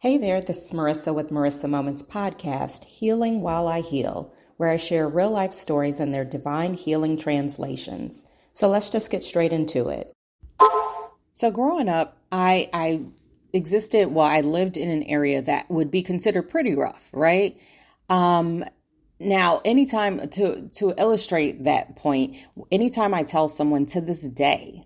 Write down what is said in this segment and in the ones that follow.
Hey there, this is Marisa with Marisa Moments Podcast, Healing While I Heal, where I share real life stories and their divine healing translations. So let's just get straight into it. So growing up, I lived in an area that would be considered pretty rough, right? Now, anytime to illustrate that point, anytime I tell someone to this day,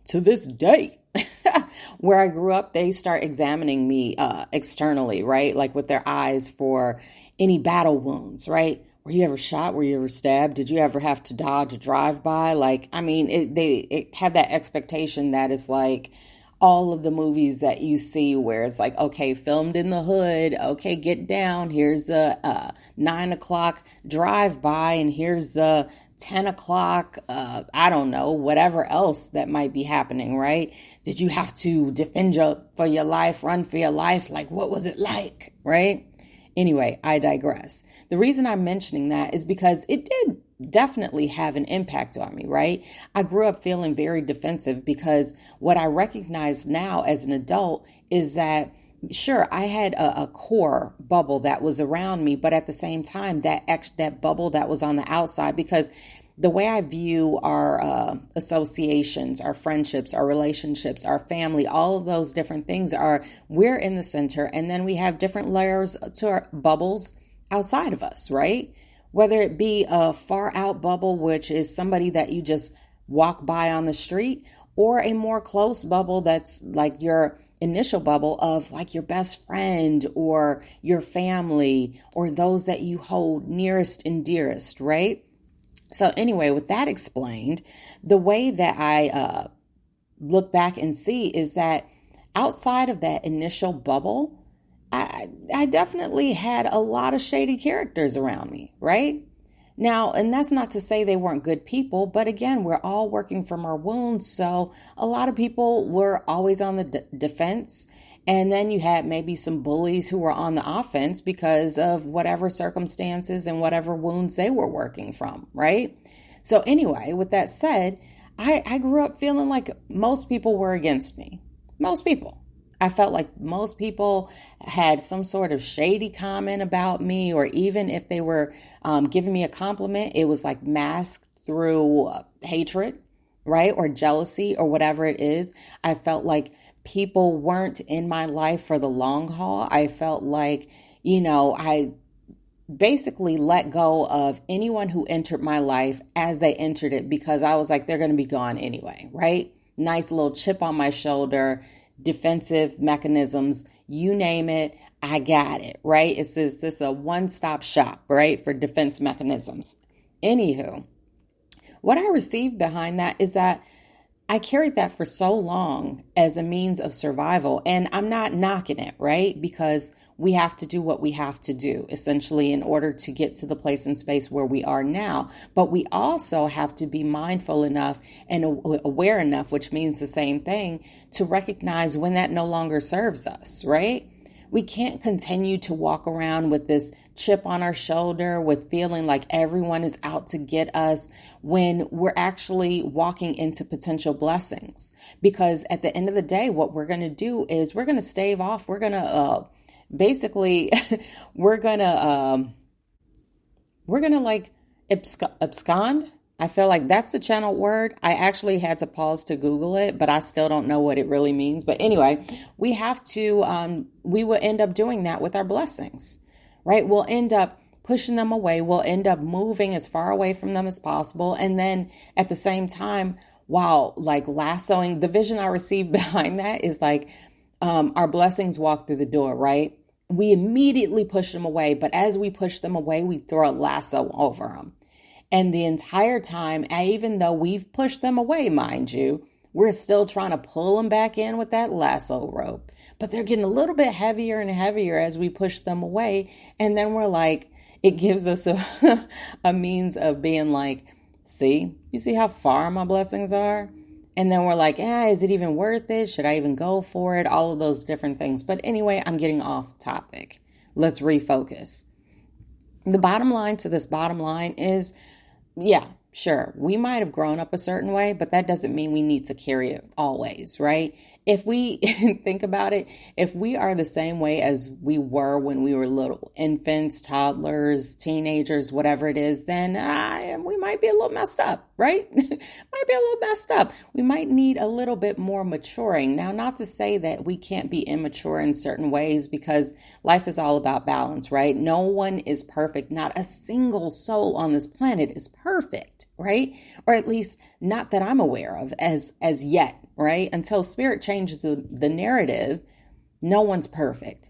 where I grew up, they start examining me externally, right? Like with their eyes for any battle wounds, right? Were you ever shot? Were you ever stabbed? Did you ever have to dodge a drive-by? They have that expectation that it's like all of the movies that you see where it's like, okay, filmed in the hood. Okay, get down. Here's the 9 o'clock drive-by, and here's the 10 o'clock, I don't know, whatever else that might be happening, right? Did you have to defend for your life, run for your life? Like, what was it like, right? Anyway, I digress. The reason I'm mentioning that is because it did definitely have an impact on me, right? I grew up feeling very defensive because what I recognize now as an adult is that sure, I had a core bubble that was around me, but at the same time, that bubble that was on the outside, because the way I view our associations, our friendships, our relationships, our family, all of those different things we're in the center, and then we have different layers to our bubbles outside of us, right? Whether it be a far out bubble, which is somebody that you just walk by on the street, or a more close bubble that's like your initial bubble of like your best friend or your family or those that you hold nearest and dearest, right? So anyway, with that explained, the way that I look back and see is that outside of that initial bubble, I definitely had a lot of shady characters around me, right? Now, and that's not to say they weren't good people, but again, we're all working from our wounds. So a lot of people were always on the defense. And then you had maybe some bullies who were on the offense because of whatever circumstances and whatever wounds they were working from, right? So anyway, with that said, I grew up feeling like most people were against me. Most people. I felt like most people had some sort of shady comment about me, or even if they were giving me a compliment, it was like masked through hatred, right? Or jealousy or whatever it is. I felt like people weren't in my life for the long haul. I felt like, I basically let go of anyone who entered my life as they entered it because I was like, they're going to be gone anyway, right? Nice little chip on my shoulder. Defensive mechanisms, you name it, I got it, right? It's this a one-stop shop, right, for defense mechanisms. Anywho, what I received behind that is that I carried that for so long as a means of survival, and I'm not knocking it, right? Because we have to do what we have to do, essentially, in order to get to the place and space where we are now. But we also have to be mindful enough and aware enough, which means the same thing, to recognize when that no longer serves us, right? We can't continue to walk around with this chip on our shoulder with feeling like everyone is out to get us when we're actually walking into potential blessings. Because at the end of the day, what we're going to do is we're going to stave off. We're going to basically, we're going to like abscond. I feel like that's the channel word. I actually had to pause to Google it, but I still don't know what it really means. But anyway, we have to, we will end up doing that with our blessings, right? We'll end up pushing them away. We'll end up moving as far away from them as possible. And then at the same time, while like lassoing, the vision I received behind that is like, our blessings walk through the door, right? We immediately push them away. But as we push them away, we throw a lasso over them. And the entire time, even though we've pushed them away, mind you, we're still trying to pull them back in with that lasso rope. But they're getting a little bit heavier and heavier as we push them away. And then we're like, it gives us a means of being like, you see how far my blessings are? And then we're like, is it even worth it? Should I even go for it? All of those different things. But anyway, I'm getting off topic. Let's refocus. The bottom line to this bottom line is, yeah, sure, we might have grown up a certain way, but that doesn't mean we need to carry it always, right? if we think about it, if we are the same way as we were when we were little infants, toddlers, teenagers, whatever it is, then we might be a little messed up, right? Might be a little messed up. We might need a little bit more maturing. Now, not to say that we can't be immature in certain ways, because life is all about balance, right? No one is perfect. Not a single soul on this planet is perfect, right? Or at least not that I'm aware of as yet, right? Until spirit changes the narrative, no one's perfect.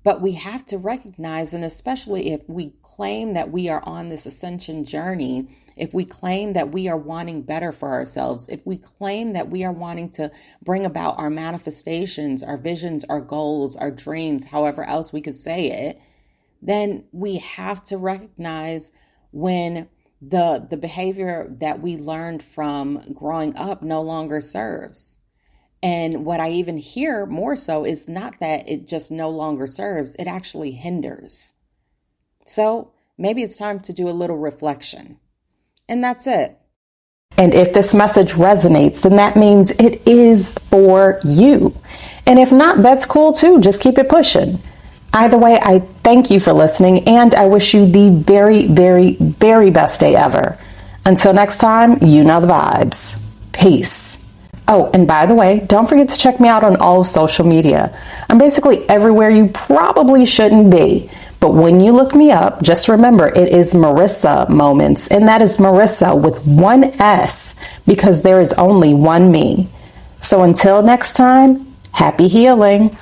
But we have to recognize, and especially if we claim that we are on this ascension journey, if we claim that we are wanting better for ourselves, if we claim that we are wanting to bring about our manifestations, our visions, our goals, our dreams, however else we could say it, then we have to recognize when the behavior that we learned from growing up no longer serves. And what I even hear more so is not that it just no longer serves, it actually hinders. So maybe it's time to do a little reflection. And that's it. And if this message resonates, then that means it is for you. And if not, that's cool too. Just keep it pushing. Either way, I thank you for listening, and I wish you the very, very, very best day ever. Until next time, you know the vibes. Peace. Oh, and by the way, don't forget to check me out on all social media. I'm basically everywhere you probably shouldn't be. But when you look me up, just remember it is Marisa Moments, and that is Marisa with one S, because there is only one me. So until next time, happy healing.